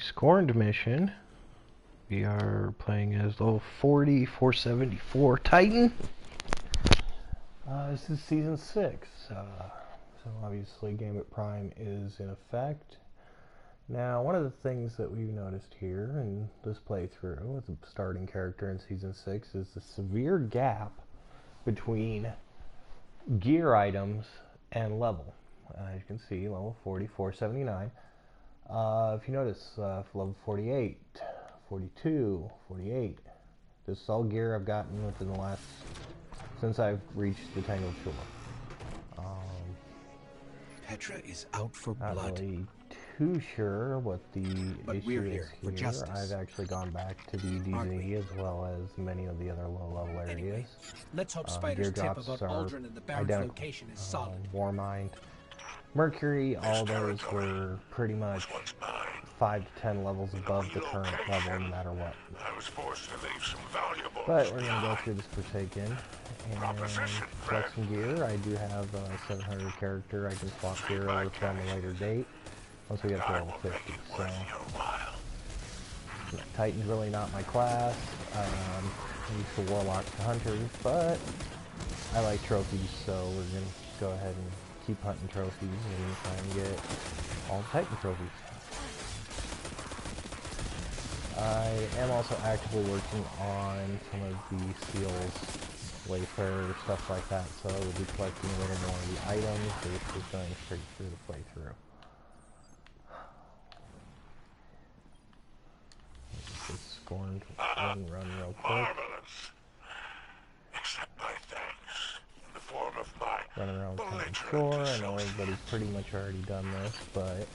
Scorned mission. We are playing as level 40, 474 Titan. This is season 6. So obviously Gambit Prime is in effect. Now, one of the things that we've noticed here in this playthrough with the starting character in season 6 is the severe gap between gear items and level. As you can see, level 40, 479. If you notice, for level 48, 42, 48, this is all gear I've gotten within the last, since I've reached the Tangled Shore. Petra is out for Not blood. really too sure what the issue is here for here. justice. I've actually gone back to the DZ as well as many of the other low-level areas. Anyway, let's hope Gear Spider's tip drops about are Aldrin and the Baron's identical. location is solid. Warmind, Mercury, all those were pretty much 5 to 10 levels above the current level, no matter what. I was forced to leave some valuables. But we're going to go through this Forsaken and collect some gear. I do have a 700 character. I can swap gear over from a later date once we get to level 50. So Titan's really not my class. I'm used to Warlocks to Hunters, but I like trophies, so we're going to go ahead and keep hunting trophies and try and get all Titan trophies. I am also actively working on some of the seals, Wayfarer, stuff like that, so we'll be collecting a little more of the items versus going straight through the playthrough. Just Scorned run real quick. Marvelous. Accept my thanks in the form of my Running around belligerent Shore. I know everybody's pretty much already done this, but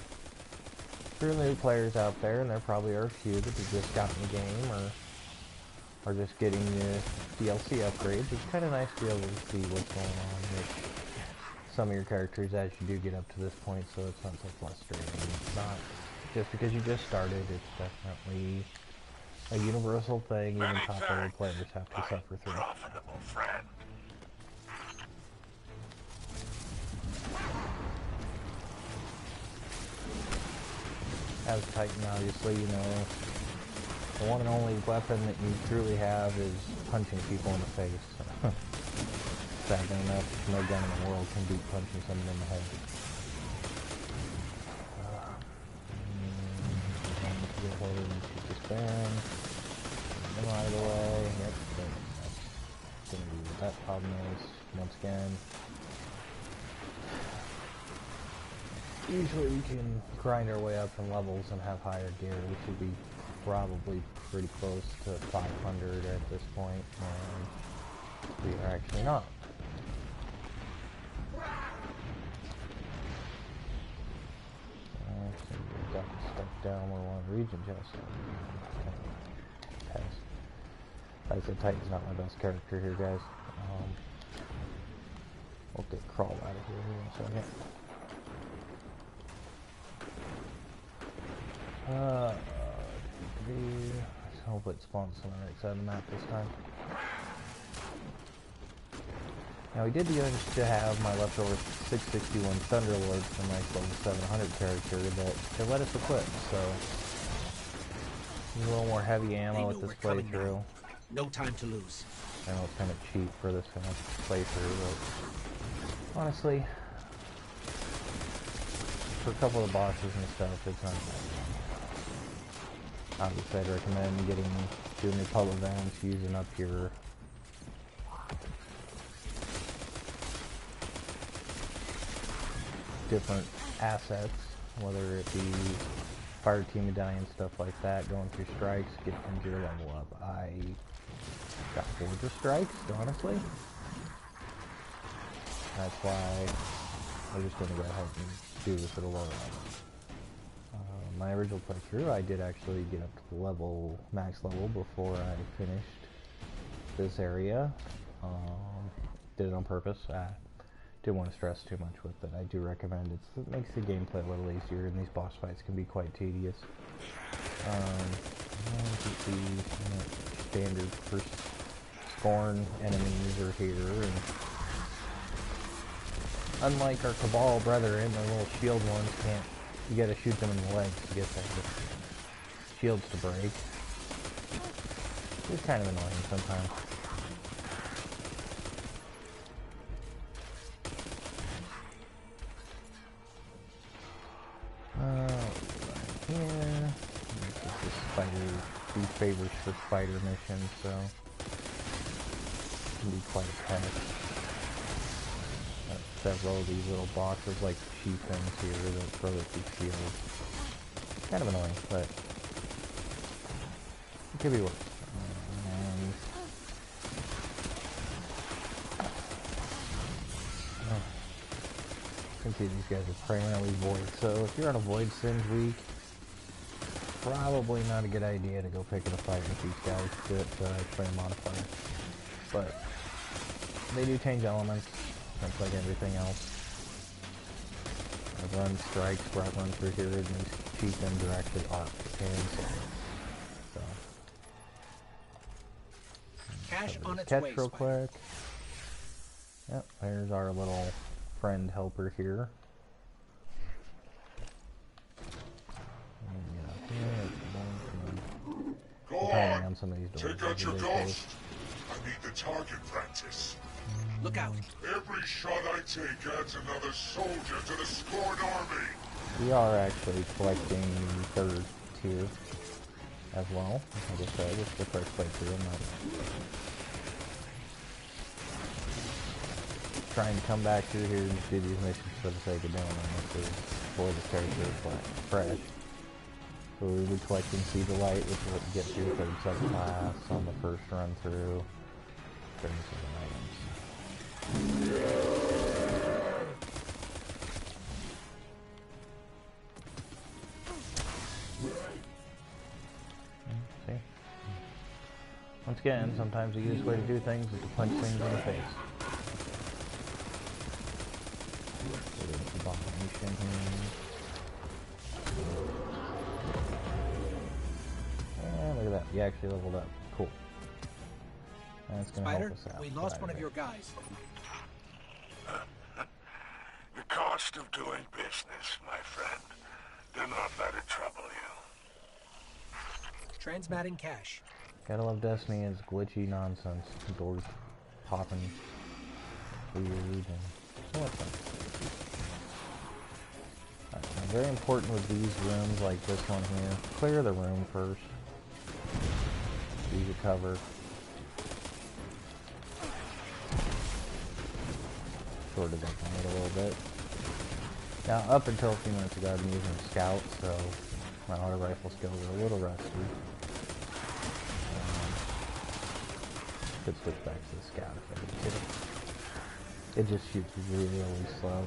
for new players out there, and there probably are a few that have just gotten the game or just getting the DLC upgrades, it's kind of nice to be able to see what's going on with some of your characters as you do get up to this point, so it's not so frustrating. It's not just because you just started, it's definitely a universal thing even top level players have to suffer through. profitable friend. As Titan, obviously, you know, the one and only weapon that you truly have is punching people in the face. Sadly enough, no gun in the world can beat punching someone in the head. Get hold of and shoot this fan. Get him out of the way. Yep, that's gonna be what that problem is. Once again, usually we can grind our way up in levels and have higher gear. We should be probably pretty close to 500 at this point, and we are actually not. So we've got the stuff down where one region just test. Like I said, Titan's not my best character here, guys. We'll get crawled out of here in a second. Let's hope it spawns on the right side of the map this time. Now we did manage to have my leftover 661 Thunderlord from my level 700 character that they let us equip, so a little more heavy ammo with this playthrough. No time to lose. I know it's kind of cheap for this kind of playthrough, but honestly, for a couple of the bosses and stuff, it's not bad. Obviously, I'd recommend doing your pub events, using up your different assets, whether it be fire team medallion, stuff like that, going through strikes, get your level up. I got Forger strikes, honestly. That's why I'm just going to go ahead and do this at a lower level. My original playthrough, I did actually get up to the max level before I finished this area. Did it on purpose. I didn't want to stress too much with it. I do recommend it. It makes the gameplay a little easier, and these boss fights can be quite tedious. Standard for Scorn enemies are here, and unlike our Cabal brethren, the little shield ones can't. You gotta shoot them in the legs to get there. shields to break. It's kind of annoying sometimes. Here. This is the spider, these favors for spider missions, so it can be quite a task. Several of these little boxes, like chieftains here, that throw at these shields. Kind of annoying, but it could be worse. And you can see these guys are primarily void, so if you're on a void singe week, probably not a good idea to go pick a fight with these guys that actually modifier. But they do change elements, just like everything else. I've run strikes where I've run through here, and these chieftains are actually arc and so. Cash on its Catch way, real Spider. quick. Yep, there's our little friend helper here. Go Depending on. on some of these doors. Take out your Ridiculous. ghost. I need the target practice. Look out. Every shot I take adds another soldier to the Scorn army. We are actually collecting the third tier as well. Like I said, it's the first playthrough. I'm not trying to come back through here and do these missions for the sake of doing them. This is for the character fresh. So we'll be collecting Seed of Light, which will get through third subclass on the first run through. Bring some items. See? Once again, sometimes the easiest way to do things is to punch things in the face. Abomination here. And look at that, you actually leveled up. Cool. That's gonna Spider, help us out. we lost one of quite a your bit. guys. The cost of doing business, my friend. Do not let it trouble you. Transmatting cash. Gotta love Destiny is glitchy nonsense. Doors popping weird and so much fun. Now, very important with these rooms like this one here. Clear the room first. Use your cover. Shorted up on it a little bit. Now, up until a few minutes ago, I've been using Scout, so my auto rifle skills are a little rusty. Could switch back to the Scout if I need to. It just shoots really slow.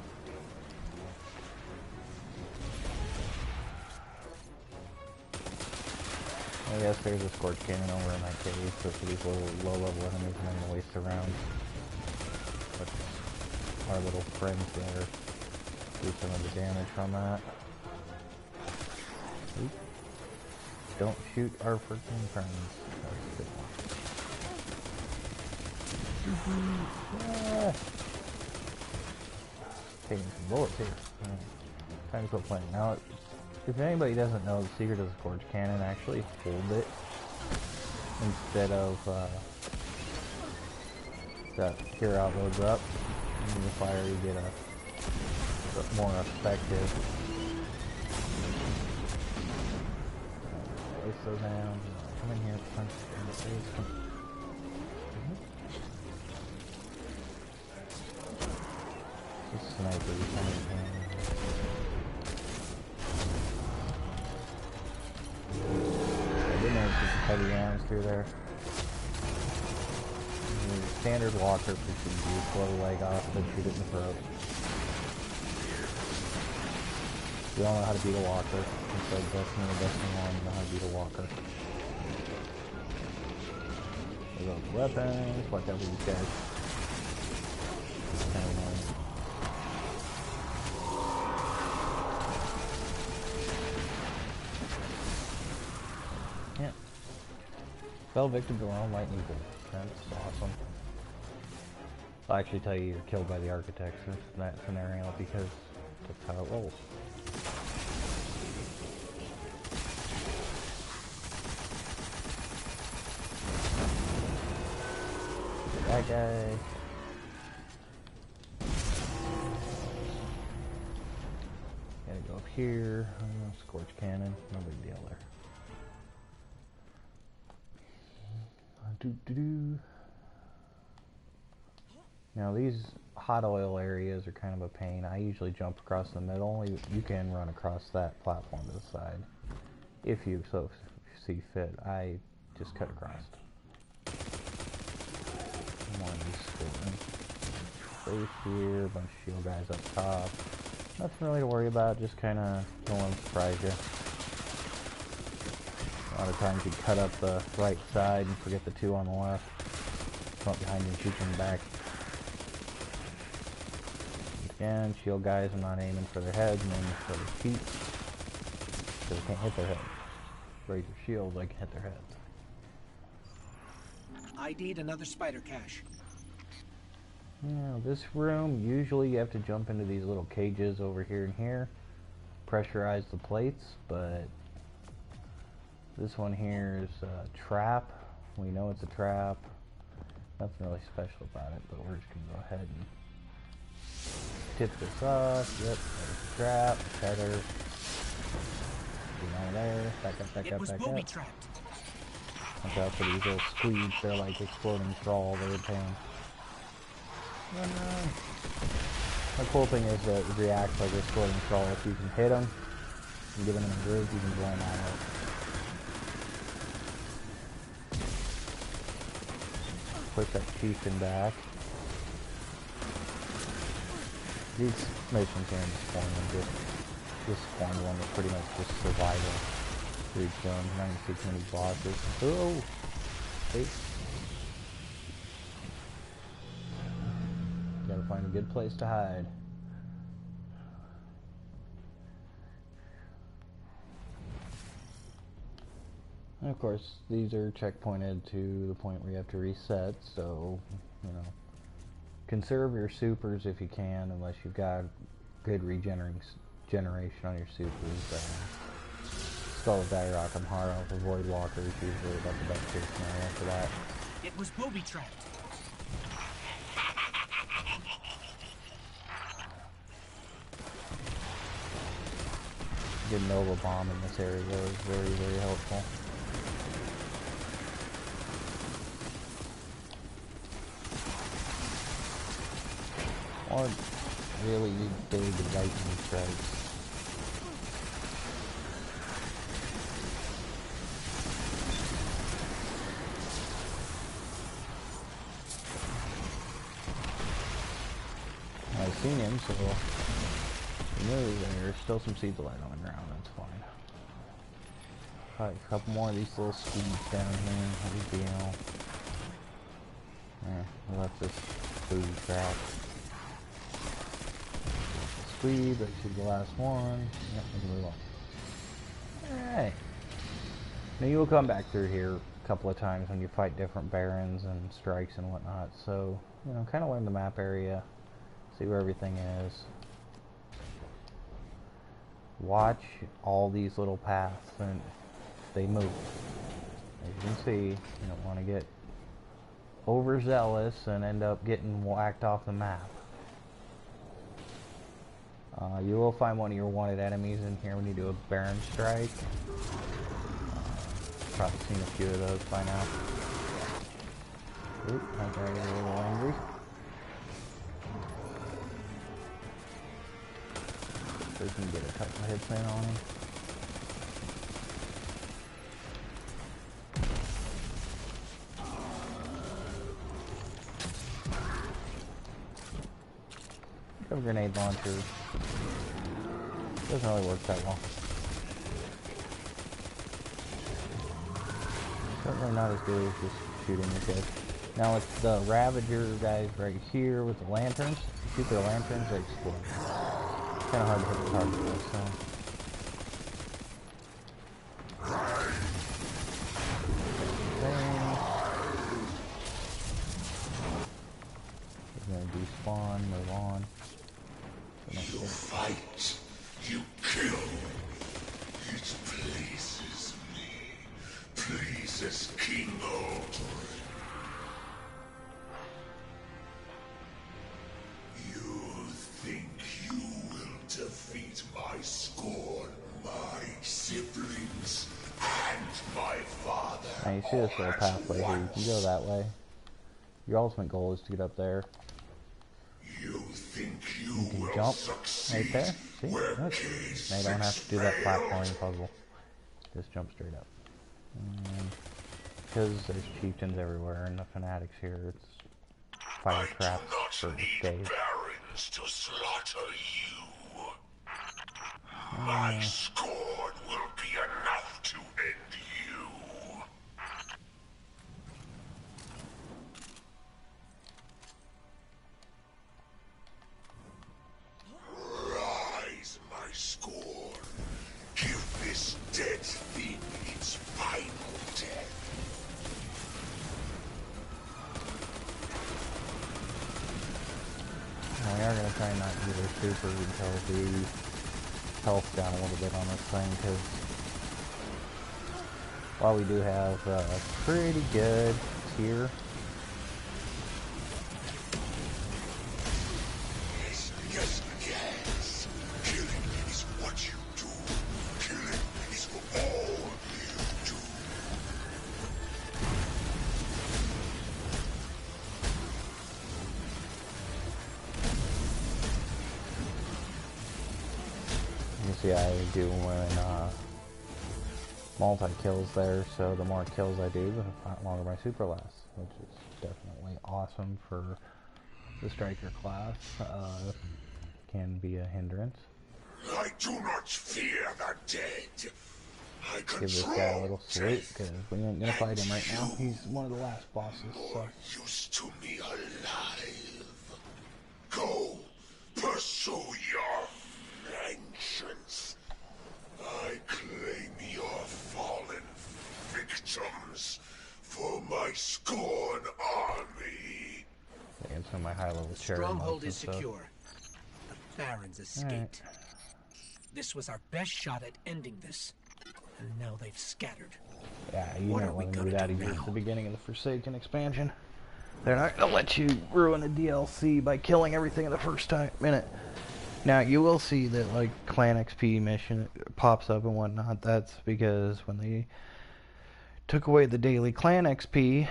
I guess there's a Scorch Cannon over in that cave, so for these little low-level enemies and then the waste around. But our little friends there do some of the damage from that. Oop. Don't shoot our freaking friends. That's good. Ah. Taking some bullets here. Time to quit playing. Now, if anybody doesn't know, the secret of the Scorch Cannon, actually hold it instead of that here out loads up. And the fire, you get a more effective. Place those down. Come in here, punch in the face. Come. This sniper is kind of pain. I did notice some heavy rounds through there. Standard walker procedure, blow the leg off, then shoot it in the throat. We all know how to beat a walker. So Destiny and Destiny 1 know how to beat a walker. There goes the weapons, watch out for these guys. Kind of annoying. Yeah. Fell victim to our own lightning bolt. That's awesome. I'll actually tell you you're killed by the architects in that scenario because that's how it rolls. that guy. Gotta go up here. Scorch cannon. No big deal there. Now these hot oil areas are kind of a pain. I usually jump across the middle. You can run across that platform to the side if you so see fit. I just cut across. More of these safe here, a bunch of shield guys up top. Nothing really to worry about, just kind of don't want to surprise you. A lot of times you cut up the right side and forget the two on the left. Come up behind you and shoot you in the back. Again, shield guys, I'm not aiming for their heads, I'm aiming for their feet. So they can't hit their heads. Raise your shields, I can hit their heads. ID'd another spider cache. Now this room, usually you have to jump into these little cages over here and here. Pressurize the plates, but this one here is a trap. We know it's a trap. Nothing really special about it, but we're just going to go ahead and tip this off. Yep, there's the trap. Tether. Get out of there. Back up, back up, back up. Trapped. Watch out for these little squeeds. They're like exploding straw. They're a pain. Run, run. The cool thing is that it reacts like exploding straw. If you can hit them and get them in a groove, you can blow them out. Push that chieftain back. These missions here in this point are just this spawn one is pretty much just survival. Reach them, not even see too many bosses. Oh! Hey. Gotta find a good place to hide. And of course, these are checkpointed to the point where you have to reset, so, you know, conserve your supers if you can, unless you've got good regeneration on your supers. Skull of Dyrok, Amhara, for Void Walker is usually about the best case scenario for that. It was booby trapped. Good Nova Bomb in this area is very, very helpful. Or really big lightning strikes. I've seen him, so there's still some seeds of light on the ground, that's fine. Alright, a couple more of these little squeeds down here, no big deal. There, we left this food trap. Squeeze, that should be the last one. Yep, we can move on. Alright. Now you will come back through here a couple of times when you fight different barons and strikes and whatnot, so, you know, kind of learn the map area. See where everything is. Watch all these little paths and they move. As you can see, you don't want to get overzealous and end up getting whacked off the map. You will find one of your wanted enemies in here when you do a Baron strike. Probably seen a few of those by now. Oop, that guy got a little angry. So we can get a couple hits in on him. A grenade launcher doesn't really work that well. Certainly not as good as just shooting the kids. Now it's the Ravager guys right here with the lanterns. If you shoot their lanterns, they explode. Kind of hard to hit the target though, so. We're gonna despawn, move on. You fight, you kill. It pleases me. Pleases King Ultor. Now you see this little pathway here, you can go that way. Your ultimate goal is to get up there. You think You you can will jump succeed right there. See? where Look. Cayde Now you don't have to do that failed? platforming puzzle. Just jump straight up. Because there's chieftains everywhere and the fanatics here, it's fire I traps do not for need days. barons to slaughter you. My scorn will be enough to end you. Rise, my scorn. Give this dead thing its final death. Now we are going to try not to do their super until the health down a little bit on this thing, because while we do have a pretty good tier, Yes, yes. Killing is what you do. Killing is all you do. you see I do when multi-kills there, so the more kills I do, the longer my super lasts, which is definitely awesome for the striker class. Can be a hindrance. I do not fear the dead. I Give this control guy a little salute, death. because we ain't gonna fight him right now. He's one of the last bosses, so... Used to me alive. Go, pursue your vengeance. I claim your fallen victims for my scorn army. And some of my high-level cherry Stronghold monks and is stuff. secure. The Barons escaped. This was our best shot at ending this. And now they've scattered. Yeah, you What know are we when they gonna do that do again at now? the beginning of the Forsaken expansion. They're not gonna let you ruin a DLC by killing everything in the first minute. Now, you will see that, like, Clan XP mission pops up and whatnot. That's because when they took away the daily Clan XP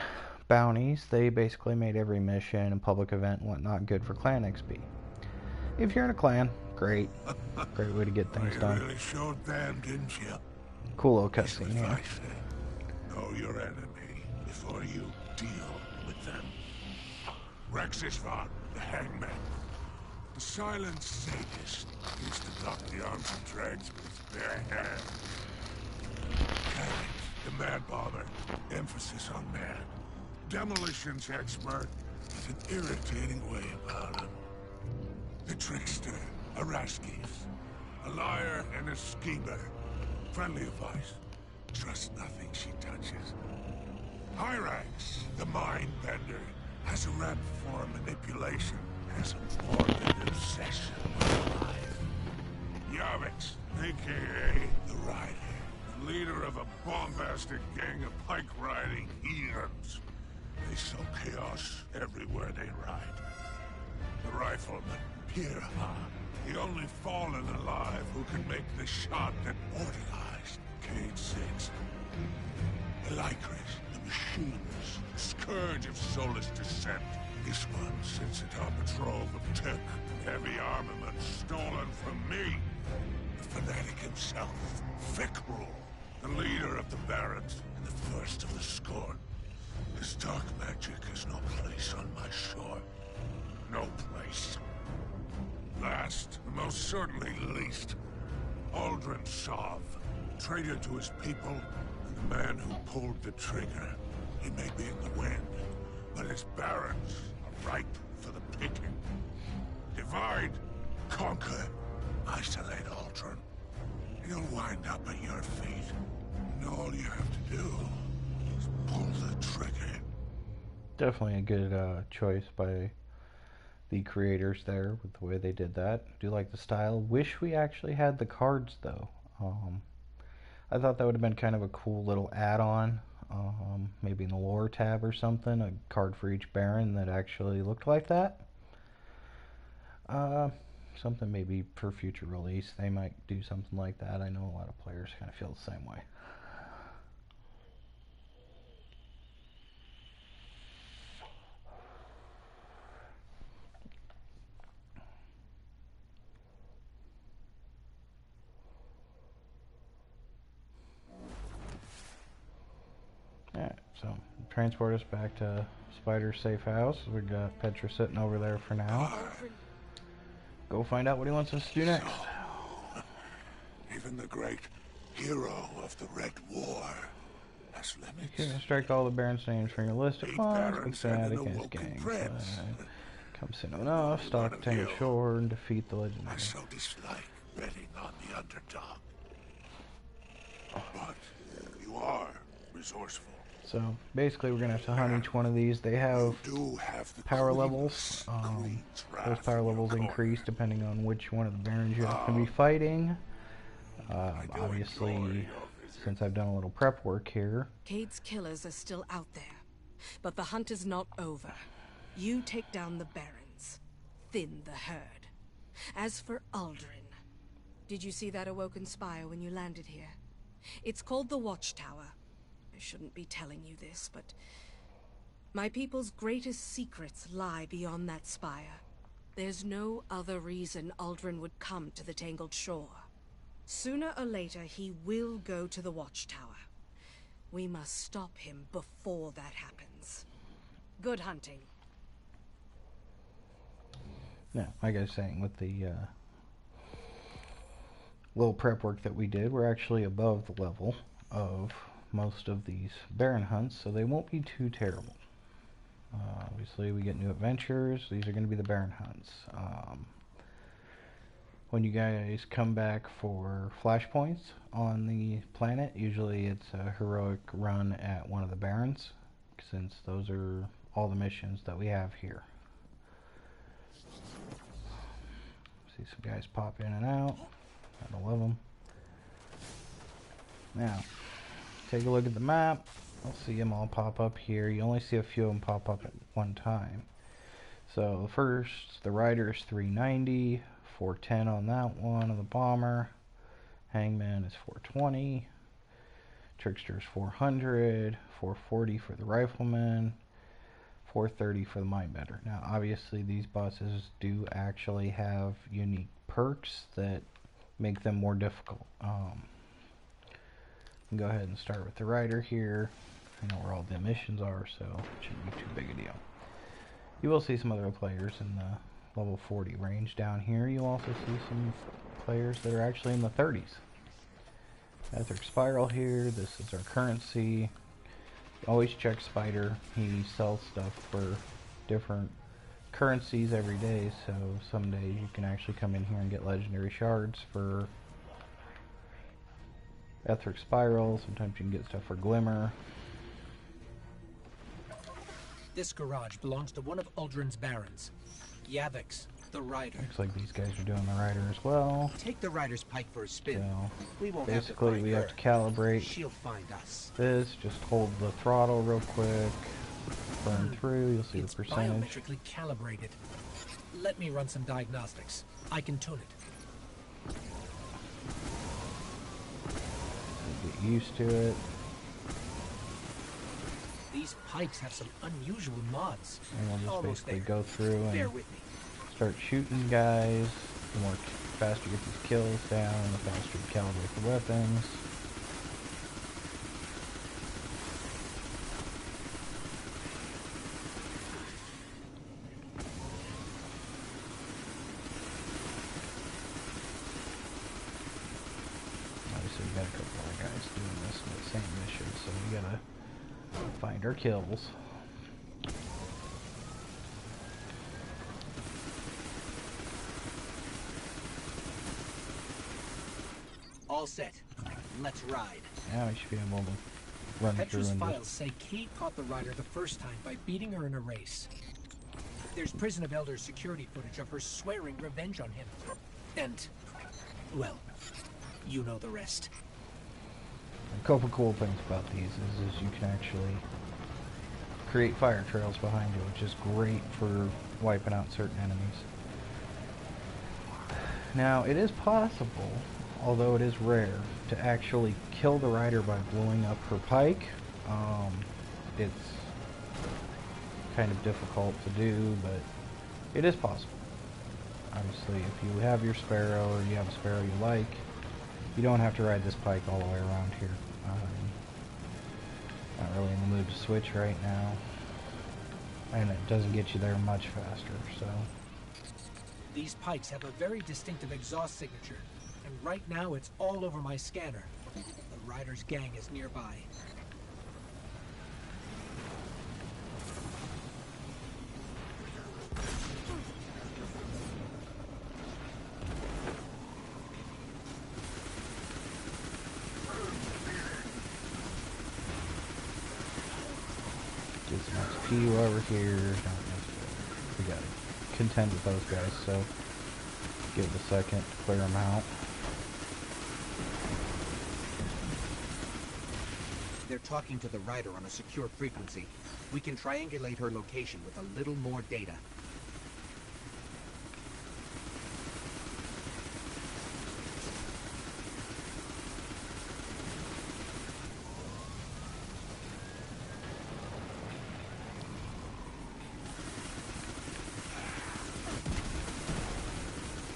bounties, they basically made every mission and public event and whatnot good for Clan XP. If you're in a clan, great. Great way to get things You done. really showed them, didn't you? Cool little Here's cutscene what here. I say. Know your enemy before you deal with them. Rexisvar, the hangman. The silent sadist used to knock the arms and dregs with his bare hand. Cayde, the mad bother, emphasis on mad. Demolitions expert with an irritating way about him. The trickster, Araskis. A liar and a schemer. Friendly advice. Trust nothing she touches. Hyrax, the mind bender, has a rep for manipulation, has a morbid obsession with life. Yavix, aka the Rider, the leader of a bombastic gang of pike-riding heathens. They sow chaos everywhere they ride. The rifleman, Pirha, the only fallen alive who can make the shot that mortalized Cayde Six. Elycris, the machinist, scourge of soulless descent. This one sits atop a trove of tech and heavy armament stolen from me. The fanatic himself, Fikrul, the leader of the Barons and the first of the Scorn. His dark magic has no place on my shore. No place. Last, and most certainly least, Aldrin Sov, traitor to his people, and the man who pulled the trigger. He may be in the wind, but his barons are ripe for the picking. Divide, conquer, isolate Aldrin. He'll wind up at your feet, and all you have to do is pull the trigger. Definitely a good choice by the creators there with the way they did that. Do like the style. Wish we actually had the cards though. I thought that would have been kind of a cool little add-on. Maybe in the lore tab or something, a card for each Baron that actually looked like that. Something maybe for future release. They might do something like that. I know a lot of players kind of feel the same way. So, transport us back to Spider's safe house. We got Petra sitting over there for now. Go find out what he wants us to do next. Even the great hero of the Red War has limits. You can strike all the Barons' names from your list at once. Fanatic and his gang. Come soon enough, stalk the Tangled Shore and defeat the legendary. I so dislike betting on the underdog. But you are resourceful. So basically, we're gonna have to hunt each one of these. They have The power levels. Those power levels increase depending on which one of the Barons you're going to be fighting. Obviously, since I've done a little prep work here. Cade's killers are still out there, but the hunt is not over. You take down the Barons, thin the herd. As for Aldrin, did you see that awoken spire when you landed here? It's called the Watchtower. I shouldn't be telling you this, but my people's greatest secrets lie beyond that spire. There's no other reason Aldrin would come to the Tangled Shore. Sooner or later, he will go to the Watchtower. We must stop him before that happens. Good hunting. Now, like I was saying, with the little prep work that we did, we're actually above the level of most of these Baron hunts, so they won't be too terrible. Obviously, we get new adventures. These are going to be the Baron hunts. When you guys come back for flashpoints on the planet, usually it's a heroic run at one of the Barons, since those are all the missions that we have here. See some guys pop in and out. I love them. Now, take a look at the map. I'll see them all pop up here. You only see a few of them pop up at one time. So the first, the Rider is 390, 410 on that one of the Bomber. Hangman is 420. Trickster is 400, 440 for the Rifleman, 430 for the Mindbender. Now, obviously, these bosses do actually have unique perks that make them more difficult. Go ahead and start with the Rider here. I know where all the missions are, so it shouldn't be too big a deal. You will see some other players in the level 40 range down here. You'll also see some players that are actually in the 30s. That's our Spiral here. This is our currency. Always check Spider. He sells stuff for different currencies every day, so some days you can actually come in here and get legendary shards for Etheric Spiral. Sometimes you can get stuff for Glimmer. This garage belongs to one of Aldrin's Barons, Yavix, the Rider. Looks like these guys are doing the Rider as well. Take the Rider's pike for a spin. So We won't basically, have we to have to calibrate She'll find us. this. Just hold the throttle real quick. Burn through. You'll see It's the percentage. biometrically calibrated. Let me run some diagnostics. I can tune it. Get used to it. These pikes have some unusual mods. And we'll just Almost basically there. go through Bear and with me. start shooting guys. The more faster you get these kills down, the faster you calibrate the weapons. Obviously, we got a couple other guys doing this in the same mission, so we gotta find our kills. All set. Let's ride. Now we should be able to run through Petra's and files just... say Kate caught the Rider the first time by beating her in a race. There's Prison of Elders security footage of her swearing revenge on him. And, well, you know the rest. A couple cool things about these is you can actually create fire trails behind you, which is great for wiping out certain enemies. Now, it is possible, although it is rare, to actually kill the Rider by blowing up her pike. It's kind of difficult to do, but it is possible. Obviously, if you have your Sparrow, or you have a Sparrow you like, you don't have to ride this pike all the way around here. Not really in the mood to switch right now. And it doesn't get you there much faster, so... These pikes have a very distinctive exhaust signature, and right now it's all over my scanner. The Rider's gang is nearby. Get some XP over here. Don't necessarily. We gotta contend with those guys, so give it a second to clear them out. They're talking to the Rider on a secure frequency. We can triangulate her location with a little more data.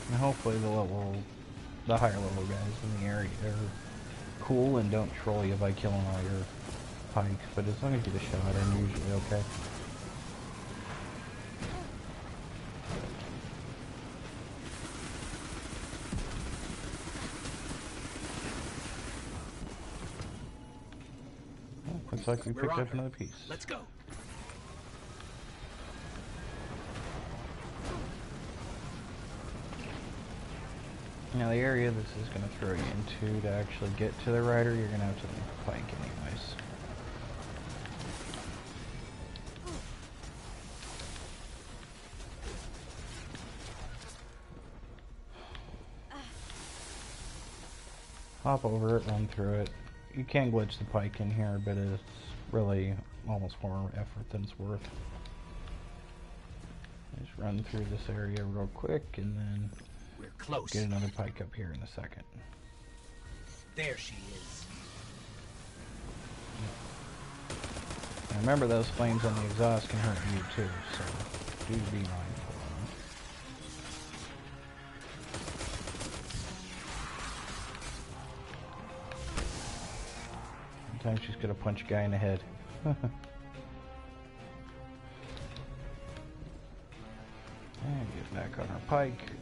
And hopefully the higher level guys in the area are cool and don't troll you by killing all your pikes, but as long as you get a shot, I'm usually okay. Well, looks like we picked up another piece. Let's go. Now the area this is going to throw you into to actually get to the Rider, you're going to have to leave the pike anyways. Hop over it, run through it. You can glitch the pike in here, but it's really almost more effort than it's worth. Just run through this area real quick and then We're close. get another pike up here in a second. There she is. And remember, those flames on the exhaust can hurt you too, so do be mindful. Sometimes she's gonna punch a guy in the head. And get back on our pike.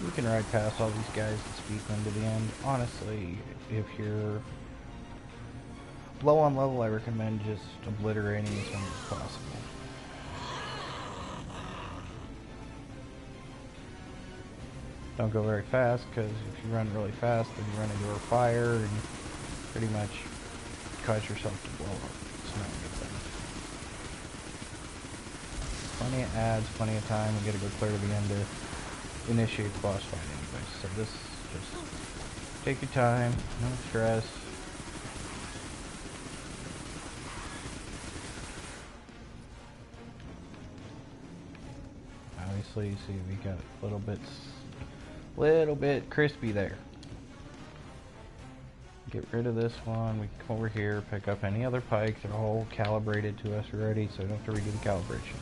You can ride past all these guys and speed them to the end. Honestly, if you're low on level, I recommend just obliterating as much as possible. Don't go very fast, because if you run really fast, then you run into a fire and pretty much cause yourself to blow up. It's not a good thing. Plenty of ads, plenty of time. We gotta go clear to the end to initiate the boss fight anyway. So this, just take your time, no stress. Obviously, you see we got little bit crispy there. Get rid of this one. We can come over here, pick up any other pike. They're all calibrated to us already, so we don't have to redo the calibration.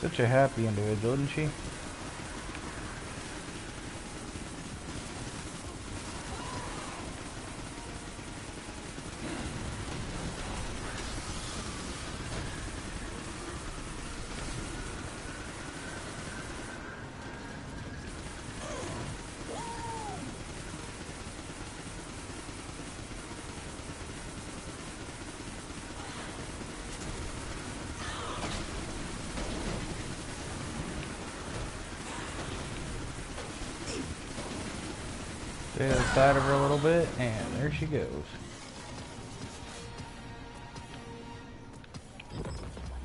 Such a happy individual, isn't she? Stay to the side of her a little bit, and there she goes.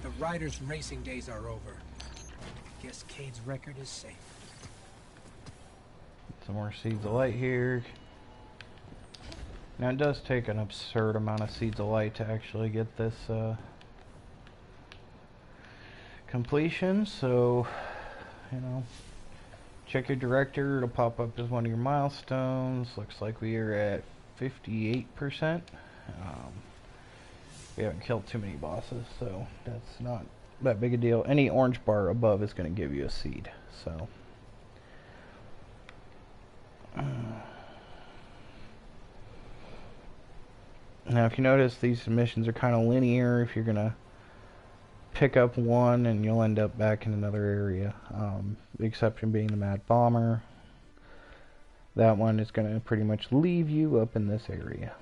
The Riders' racing days are over. Guess Cade's record is safe. Some more Seeds of Light here. Now it does take an absurd amount of Seeds of Light to actually get this completion, so you know, check your director, it'll pop up as one of your milestones. Looks like we are at 58%. We haven't killed too many bosses, so that's not that big a deal. Any orange bar above is going to give you a seed, so now if you notice, these missions are kind of linear. If you're gonna pick up one and you'll end up back in another area, the exception being the Mad Bomber. That one is gonna pretty much leave you up in this area.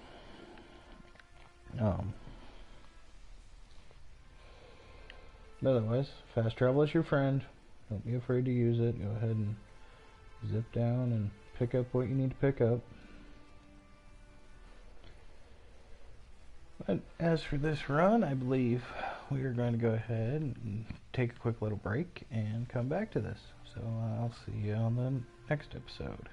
Otherwise, fast travel is your friend. Don't be afraid to use it. Go ahead and zip down and pick up what you need to pick up. But as for this run, I believe we are going to go ahead and take a quick little break and come back to this. So I'll see you on the next episode.